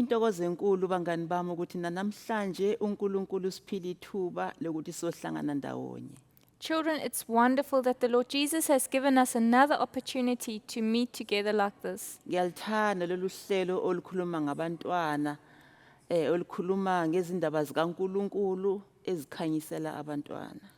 Kuyintokozo enkulu bangani bami ukuthi namhlanje uNkulunkulu siphila ithuba lokuthi sohlangana ndawonye. Children, it's wonderful that the Lord Jesus has given us another opportunity to meet together like this. Ngiyalithanda lolu hlelo olukhuluma ngabantwana olukhuluma ngezindaba zikaNkulunkulu ezikhanyisela abantwana.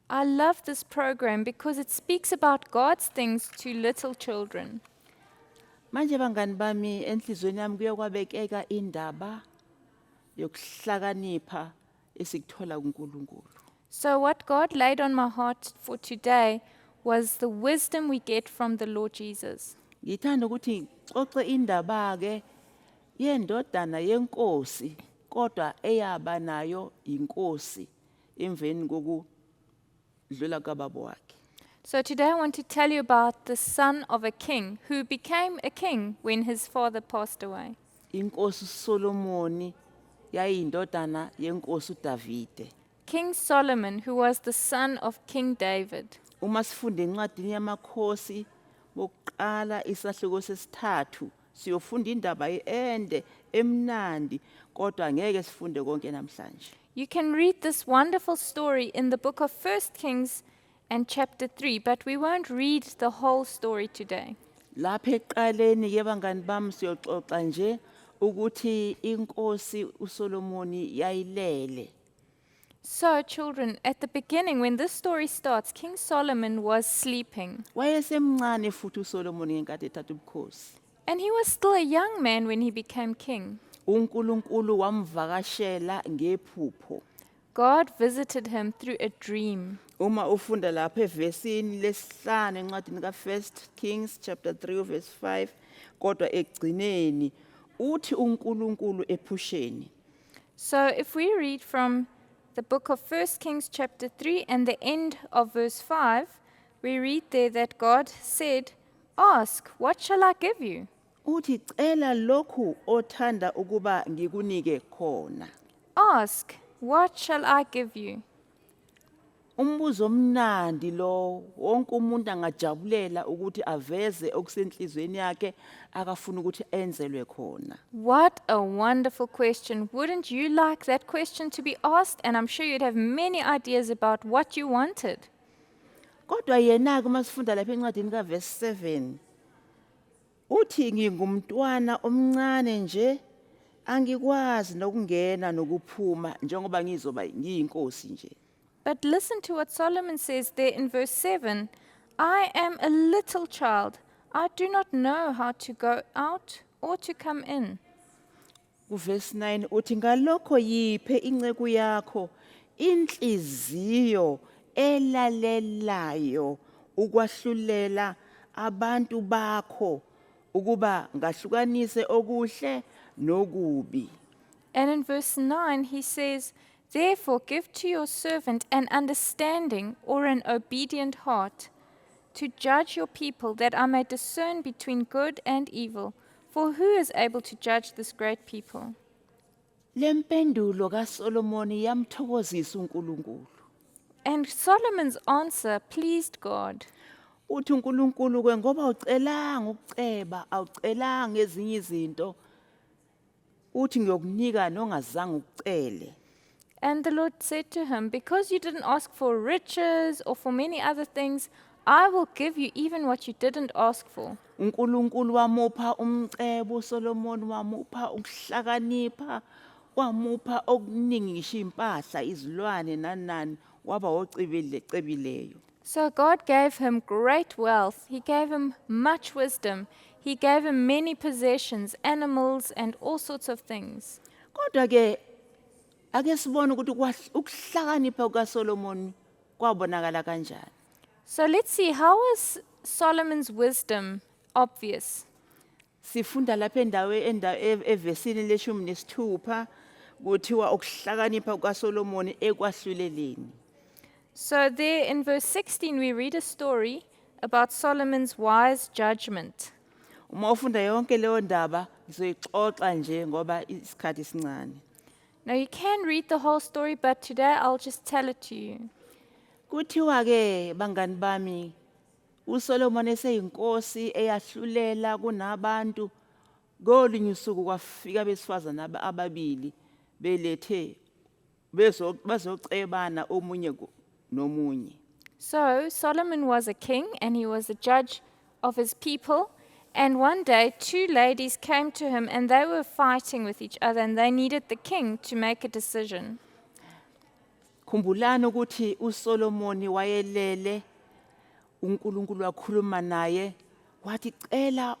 I love this program because it speaks about God's things to little children. Manje bangani bami enhlizweni yami kuyokwabekeka indaba yokuhlakanipha esikuthola kuNkulunkulu. So what God laid on my heart for today was the wisdom we get from the Lord Jesus. Ngithanda ukuthi xoxe indaba ke yendodana yenkosi kodwa eyaba nayo inkosi emveni kokudlula kababa wakhe. So today I want to tell you about the son of a king who became a king when his father passed away. Inkosi Solomoni yayindodana yenkosi uDavide. King Solomon, who was the son of King David. Uma sifunde incwadi yamakhosi bokuqala isahluko sesithathu siyofunda indaba ende emnandi kodwa ngeke sifunde konke namhlanje. You can read this wonderful story in the book of 1 Kings and chapter 3, but we won't read the whole story today. Lapha eqaleni ke bangani bami siyoxoxa nje ukuthi inkosi uSolomoni yayilele. So, children, at the beginning, when this story starts, King Solomon was sleeping. Wayesemncane futhi uSolomoni ngenkathi ethatha ubukhosi. And he was still a young man when he became king. uNkulunkulu wamvakashela ngephupho. God visited him through a dream. Uma ufunda lapha evesini lesihlanu encwadini ka1 Kings chapter 3 verse 5 kodwa egcineni uthi uNkulunkulu ephusheni. So if we read from the book of 1 Kings chapter 3 and the end of verse 5, we read there that God said, "Ask, what shall I give you?" Uthi cela lokhu othanda ukuba ngikunike khona. Ask, what shall I give you? Umbuzo omnandi lo wonke umuntu angajabulela ukuthi aveze okusenhlizweni yakhe akafuna ukuthi enzelwe khona. What a wonderful question. Wouldn't you like that question to be asked? And I'm sure you'd have many ideas about what you wanted. Kodwa yena ke masifunda lapha encwadini kaverse 7 uthi ngingumntwana omncane nje angikwazi nokungena nokuphuma njengoba ngizoba ngiyinkosi nje. But listen to what Solomon says there in verse 7. I am a little child. I do not know how to go out or to come in. Kuverse 9 uthi ngalokho yiphe inceku yakho inhliziyo elalelayo ukwahlulela abantu bakho ukuba ngahlukanise okuhle nokubi. And in verse 9 he says, therefore give to your servant an understanding or an obedient heart to judge your people, that I may discern between good and evil. For who is able to judge this great people? Lempendulo kaSolomoni yamthokozisa uNkulunkulu. And Solomon's answer pleased God. Uthi uNkulunkulu ke ngoba ucelanga ukuceba awucelanga ezinye izinto uthi ngiyokunika nongazange ukucele. And the Lord said to him, because you didn't ask for riches or for many other things, I will give you even what you didn't ask for. uNkulunkulu wamupha umcebo uSolomoni wamupha ukuhlakanipha wamupha okuningi ngisho impahla izilwane nanani waba ocebileyo. So God gave him great wealth. He gave him much wisdom. He gave him many possessions, animals, and all sorts of things. Kodwa ke ake sibone ukuthi ukuhlakanipha kukaSolomoni kwabonakala kanjani. So let's see, how was Solomon's wisdom obvious? Sifunda lapha evesini leshumi nesithupha kuthiwa ukuhlakanipha kukaSolomoni ekwahluleleni. So there in verse 16 we read a story about Solomon's wise judgment. Uma ufunda yonke leyo ndaba ngizoyixoxa nje ngoba isikhathi sincane. Now you can read the whole story, but today I'll just tell it to you. Kuthiwa ke bangani bami uSolomon eseyinkosi eyahlulela kunabantu Ngolinye usuku kwafika abesifazana ababili belethe bazocebana omunye nomunye. So Solomon was a king and he was a judge of his people. And one day, two ladies came to him and they were fighting with each other and they needed the king to make a decision. Khumbulani ukuthi uSolomoni wayelele uNkulunkulu wakhuluma naye wathi cela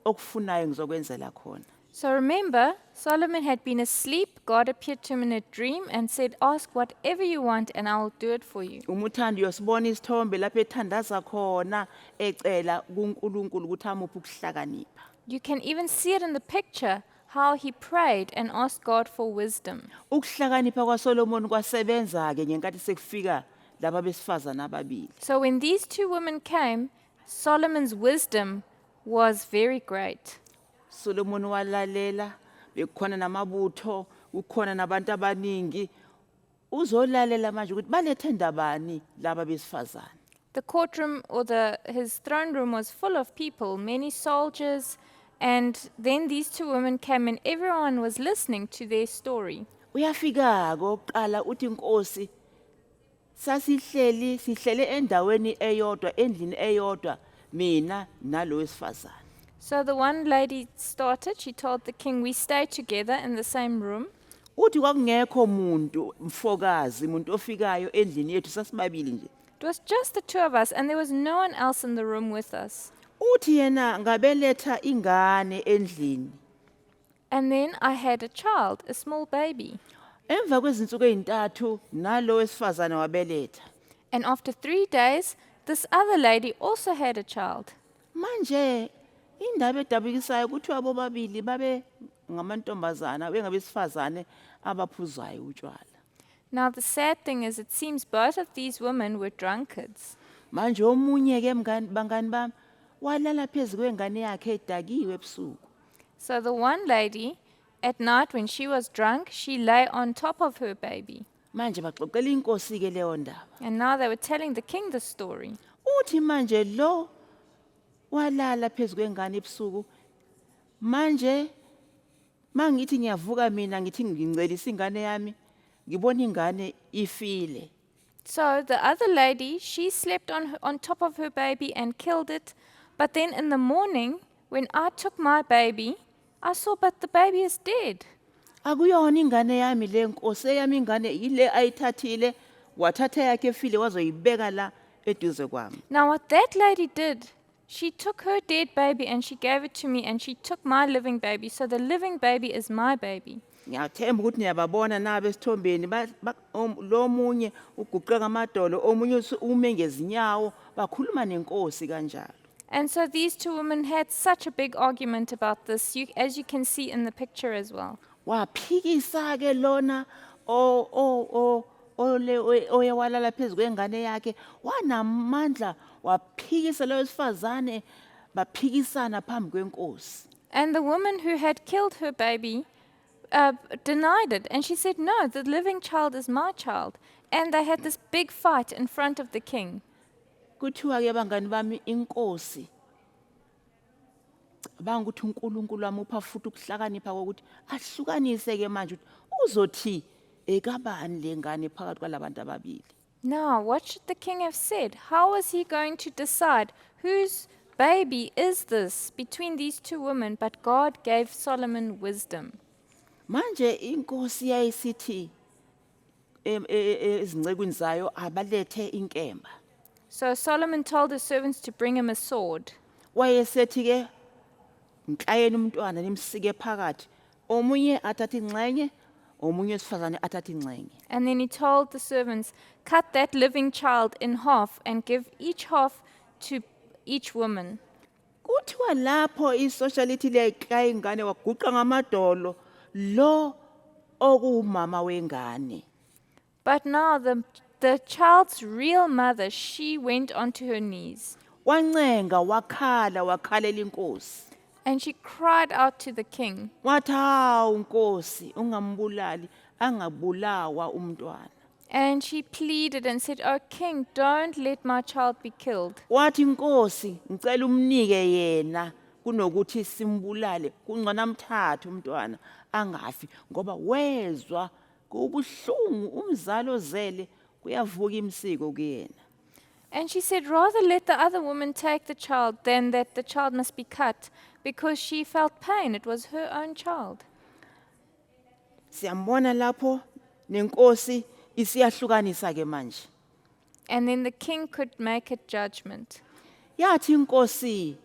okufunayo ngizokwenzela khona. So remember, Solomon had been asleep. God appeared to him in a dream and said, "Ask whatever you want and I will do it for you." Umuthandi uyosibona isithombe lapho ethandaza khona ecela kuNkulunkulu ukuthi amuphe ukuhlakanipha. You can even see it in the picture, how he prayed and asked God for wisdom. Ukuhlakanipha kwaSolomon kwasebenza ke ngenkathi sekufika laba besifazana ababili. So when these two women came, Solomon's wisdom was very great. Solomon walalela bekukhona namabutho ukhona nabantu abaningi uzolalela manje ukuthi balethe ndabani laba besifazana. The courtroom or his throne room was full of people, many soldiers, and then these two women came and everyone was listening to their story. Uyafika oqala uthi inkosi sihlele endaweni eyodwa endlini eyodwa mina nalo wesifazana. So the one lady started, she told the king, "We stay together in the same room." Uthi kwakungekho umuntu mfokazi umuntu ofikayo endlini yethu sasibabili nje. It was just the two of us and there was no one else in the room with us. Uthi yena ngabeletha ingane endlini. And then I had a child, a small baby. Emva kwezinsuku ezintathu nalo wesifazana wabeletha. And after 3 days, this other lady also had a child. Manje indaba edabukisayo kuthiwa bobabili babe ngamantombazana bengabesifazane abaphuzayo utshwala. Now the sad thing is, it seems both of these women were drunkards. Manje omunye ke bangani bami walala phezulu kwengane yakhe edakiwe ebusuku. So the one lady, at night when she was drunk, she lay on top of her baby. Manje baxoxela inkosi ke leyo ndaba. And now they were telling the king the story. Uthi manje lo walala phezulu kwengane ebusuku. Manje mangithi ngiyavuka mina ngithi ngincelisa ingane yami ngibona ingane ifile. So the other lady, she slept on top of her baby and killed it. But then in the morning, when I took my baby, I saw but the baby is dead. Akuyona ingane yami le nkosi yami ingane ile ayithathile wathatha yakhe efile wazoyibeka la eduze kwami. Now what that lady did, she took her dead baby and she gave it to me and she took my living baby. So the living baby is my baby. Ngiyathemba ukuthi niyababona nabo esithombeni lo munye uguqeka amadolo omunye ume ngezinyawo bakhuluma nenkosi kanjalo. And so these two women had such a big argument about this, as you can see in the picture as well. Waphikisa ke lona oyewalala phezulu kwengane yakhe wanamandla waphikisa lo wesifazane baphikisana phambi kwenkosi. And the woman who had killed her baby denied it. And she said, "No, the living child is my child." And they had this big fight in front of the king. Kuthiwa ke bangani bami inkosi bangukuthi uNkulunkulu amupha futhi ukuhlakanipha kokuthi ahlukanise ke manje ukuthi uzothi ekabani lengane phakathi kwalabantu ababili. Now, what should the king have said? How was he going to decide whose baby is this between these two women? But God gave Solomon wisdom. Manje inkosi yayisithi ezincekweni zayo abalethe inkemba. So Solomon told his servants to bring him a sword. Wayesethi ke nkayeni umntwana nimsike phakathi omunye athathe ingxenye omunye wesifazane athathe ingxenye. And then he told the servants, "Cut that living child in half and give each half to each woman." Kuthiwa lapho isociality leqhayi ingane waguqa ngamadolo lo okuumama wengane. But now the child's real mother, she went onto her knees. Wancenga wakhalela inkosi. And she cried out to the king. Wathi hawu nkosi ungambulali angabulawa umntwana. And she pleaded and said, "Oh king, don't let my child be killed." Wathi inkosi ngicela umnike yena kunokuthi simbulale kungcona mthathe umntwana angafi ngoba wezwa kubuhlungu umzali ozele kuyavuka imsiko kuyena. And she said, rather let the other woman take the child than that the child must be cut, because she felt pain. It was her own child. Siyambona lapho nenkosi isiyahlukanisa ke manje. And then the king could make a judgment. Yathi inkosi,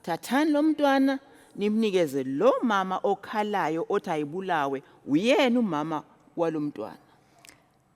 thathani lo mntwana nimnikeze lo mama okhalayo othi ayibulawe uyena umama walo mntwana.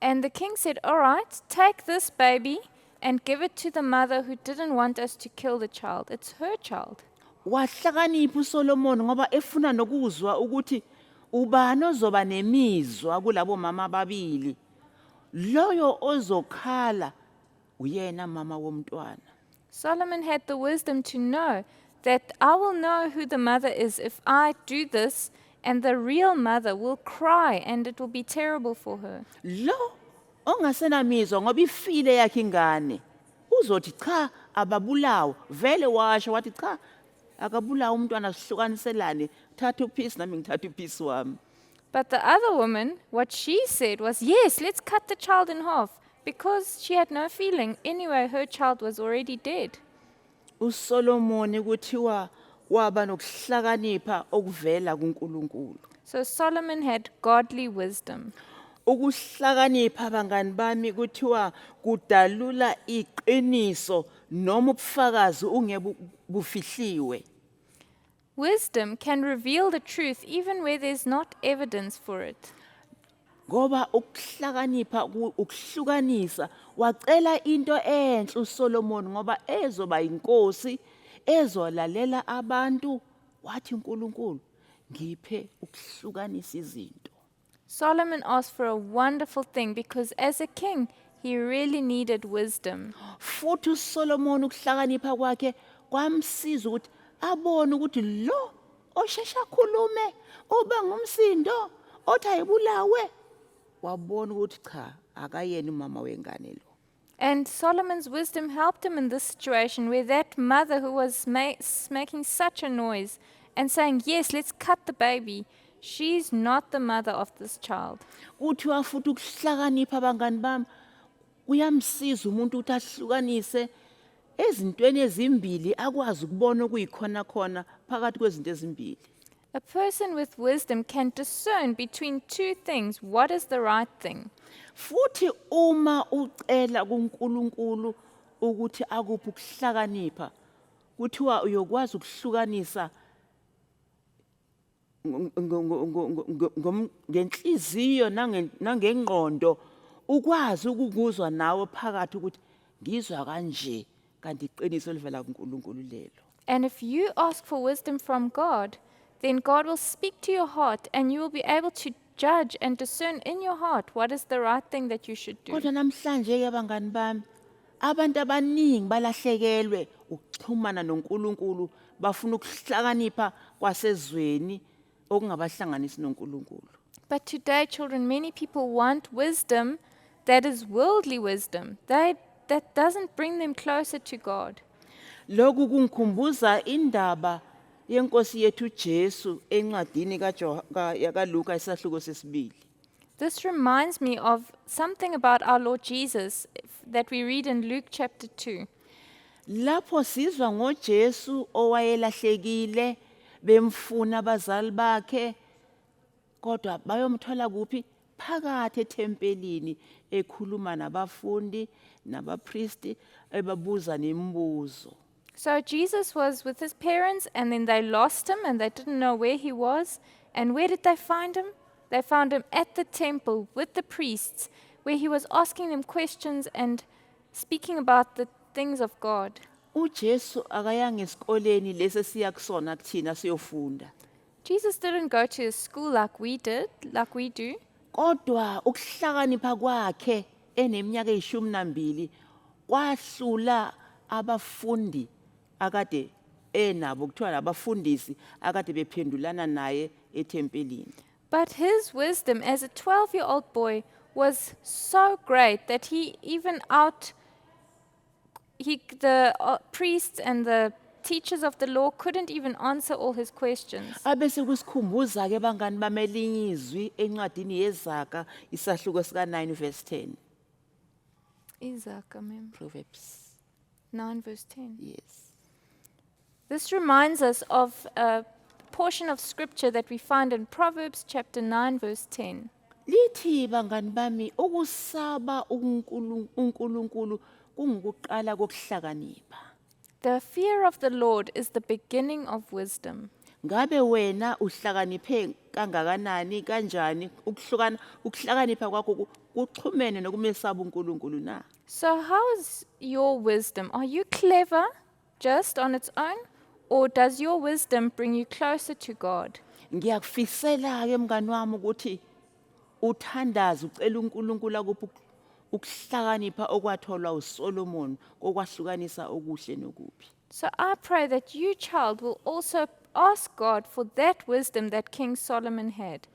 And the king said, all right, take this baby and give it to the mother who didn't want us to kill the child. It's her child. Wahlakanipha uSolomon ngoba efuna nokuzwa ukuthi ubani ozoba nemizwa kulabo mama ababili. Loyo ozokhala uyena mama womntwana. Solomon had the wisdom to know that I will know who the mother is if I do this, and the real mother will cry and it will be terrible for her. Lo ongasenamizwa ngoba ifile yakhe ingane uzothi cha ababulawo vele washo wathi cha akabulawa umntwana sihlukaniselane thatha upiece nami ngithatha upiece wami. But the other woman, what she said was, yes, let's cut the child in half, because she had no feeling. Anyway, her child was already dead. uSolomon kuthiwa waba nokuhlakanipha okuvela kuNkulunkulu. So Solomon had godly wisdom. Ukuhlakanipha bangani bami kuthiwa kudalula iqiniso noma ubufakazi ungebe bufihliwe. Wisdom can reveal the truth even where there's not evidence for it. Ngoba ukuhlakanipha ukuhlukanisa wacela into enhle uSolomon ngoba ezoba inkosi ezolalela abantu wathi uNkulunkulu ngiphe ukuhlukanisa izinto. Solomon asked for a wonderful thing because as a king, he really needed wisdom. Futhi uSolomon ukuhlakanipha kwakhe kwamsiza ukuthi abone ukuthi lo oshesha khulume oba ngumsindo othi ayibulawe wabona ukuthi cha akayena umama wengane lo. And Solomon's wisdom helped him in this situation where that mother who was making such a noise and saying, yes, let's cut the baby, she's not the mother of this child. Kuthiwa futhi ukuhlakanipha bangani bami kuyamsiza umuntu ukuthi ahlukanise ezintweni ezimbili akwazi ukubona okuyikhona khona phakathi kwezinto ezimbili. A person with wisdom can discern between two things. What is the right thing? Futhi uma ucela kuNkulunkulu ukuthi akuphe ukuhlakanipha kuthiwa uyokwazi ukuhlukanisa ngenhliziyo nangengqondo ukwazi ukukuzwa nawe phakathi ukuthi ngizwa kanje kanti iqiniso livela kuNkulunkulu lelo. And if you ask for wisdom from God, then God will speak to your heart and you will be able to judge and discern in your heart what is the right thing that you should do. Kodwa namhlanje ke bangani bami abantu abaningi balahlekelwe ukuxhumana noNkulunkulu bafuna ukuhlakanipha kwasezweni okungabahlanganisi noNkulunkulu. But today, children, many people want wisdom that is worldly wisdom. That doesn't bring them closer to God. Lokhu kungikhumbuza indaba yenkosi yethu Jesu encwadini kaLuka isahluko sesibili. This reminds me of something about our Lord Jesus that we read in Luke chapter 2. Lapho sizwa ngoJesu owayelahlekile bemfuna abazali bakhe kodwa bayomthola kuphi phakathi ethempelini ekhuluma nabafundi nabapristi ebabuza nemibuzo. So Jesus was with his parents and then they lost him and they didn't know where he was. And where did they find him? They found him at the temple with the priests where he was asking them questions and speaking about the things of God. uJesu akayanga esikoleni lesi siyakusona kuthina siyofunda. Jesus didn't go to a school like we do. Kodwa ukuhlakanipha kwakhe eneminyaka e12 kwahlula abafundi akade enabo kuthiwa abafundisi akade bephendulana naye ethempelini. But his wisdom as a 12-year-old boy was so great that he even the priests and the teachers of the law couldn't even answer all his questions. abese kusikhumbuza ke bangani bami elinye izwi encwadini yezaga isahluko sika 9 verse 10 Isaac, amen. Proverbs 9 verse 10. yes. This reminds us of a portion of scripture that we find in Proverbs chapter 9 verse 10. Lithi bangani bami ukusaba uNkulunkulu kungukuqala kokuhlakanipha. The fear of the Lord is the beginning of wisdom. Ngabe wena uhlakaniphe kangakanani kanjani ukuhlakanipha kwakho kuxhumene nokumesaba uNkulunkulu na? So how is your wisdom? Are you clever just on its own? Or does your wisdom bring you closer to God? Ngiyakufisela ke mngani wami ukuthi uthandaza ucela uNkulunkulu akuphi ukuhlakanipha okwatholwa uSolomon kokwahlukanisa okuhle nokubi. So I pray that you, child, will also ask God for that wisdom that King Solomon had.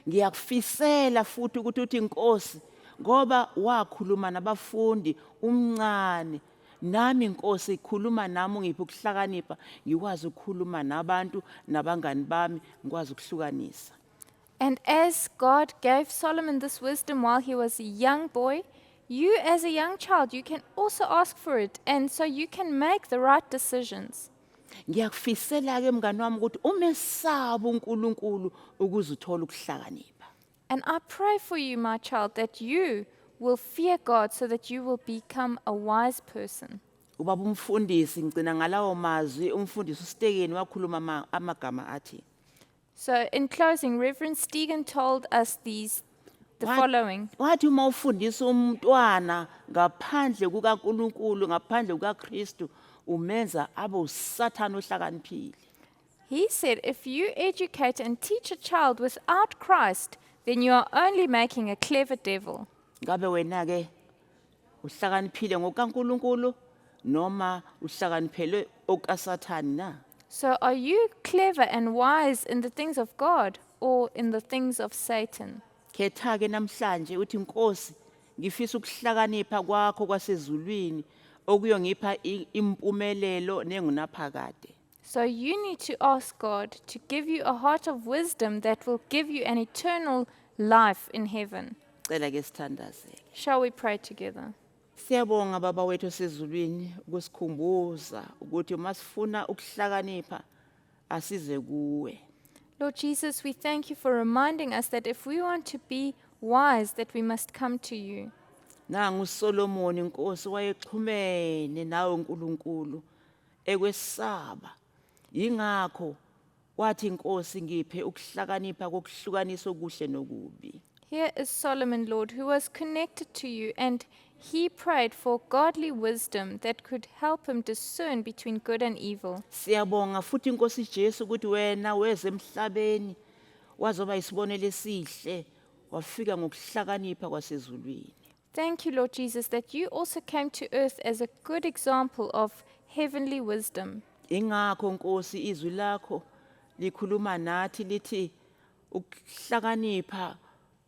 Ngiyakufisela futhi ukuthi uthi inkosi ngoba wakhuluma nabafundi umncane nami inkosi ikhuluma nami ngiphi ukuhlakanipha ngikwazi ukukhuluma nabantu nabangani bami ngikwazi ukuhlukanisa. And as God gave Solomon this wisdom while he was a young boy, you as a young child, you can also ask for it. And so you can make the right decisions. Ngiyakufisela ke mngani wami ukuthi umesaba uNkulunkulu ukuze uthole ukuhlakanipha. And I pray for you, my child, that you will fear God so that you will become a wise person. Ubaba umfundisi ngicina ngalawo mazwi umfundisi uStegeni wakhuluma amagama athi So in closing, Reverend Stegen told us the What? following. wathi uma ufundisa umntwana ngaphandle kukaNkulunkulu ngaphandle kukaKristu umenza abe usathana ohlakaniphile. He said, if you educate and teach a child without Christ, then you are only making a clever devil. Ngabe wena ke uhlakaniphile ngokaNkulunkulu noma uhlakaniphele okaSathani na? So are you clever and wise in the things of God or in the things of Satan? Khetha ke namhlanje uthi inkosi ngifisa ukuhlakanipha kwakho kwasezulwini okuyongipha impumelelo nengunaphakade. So you need to ask God to give you a heart of wisdom that will give you an eternal life in heaven. Cela ke sithandaze. Shall we pray together? Siyabonga baba wethu osezulwini ukusikhumbuza ukuthi masifuna ukuhlakanipha asize kuwe. Lord Jesus, we thank you for reminding us that if we want to be wise, that we must come to you. Nangu Solomon inkosi wayexhumene nawe uNkulunkulu ekwesaba. Yingakho wathi inkosi ngiphe ukuhlakanipha kokuhlukanisa okuhle nokubi. Here is Solomon, Lord, who was connected to you, and he prayed for godly wisdom that could help him discern between good and evil. Siyabonga futhi inkosi Jesu ukuthi wena weze emhlabeni wazoba isibonelo esihle wafika ngokuhlakanipha kwasezulwini. Thank you, Lord Jesus, that you also came to earth as a good example of heavenly wisdom. Ingakho Nkosi izwi lakho likhuluma nathi lithi ukuhlakanipha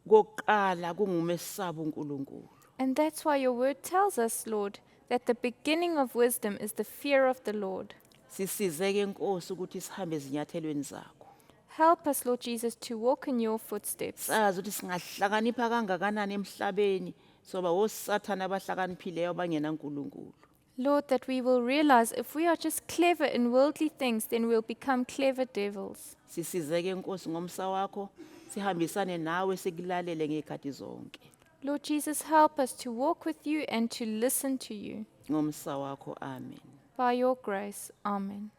kokuqala kungumesaba uNkulunkulu. And that's why your word tells us, Lord, that the beginning of wisdom is the fear of the Lord. Sisizeke Nkosi ukuthi sihambe ezinyathelweni zakho. Help us, Lord Jesus, to walk in your footsteps. Sazi ukuthi singahlakanipha kangakanani emhlabeni soba osathana abahlakaniphileyo abangena uNkulunkulu. Lord, that we will realize if we are just clever in worldly things, then we'll become clever devils. Sisizeke Nkosi ngomsa wakho sihambisane nawe sikulalele ngekhathi zonke. Lord Jesus, help us to walk with you and to listen to you. Ngomsa wakho amen. By your grace, amen.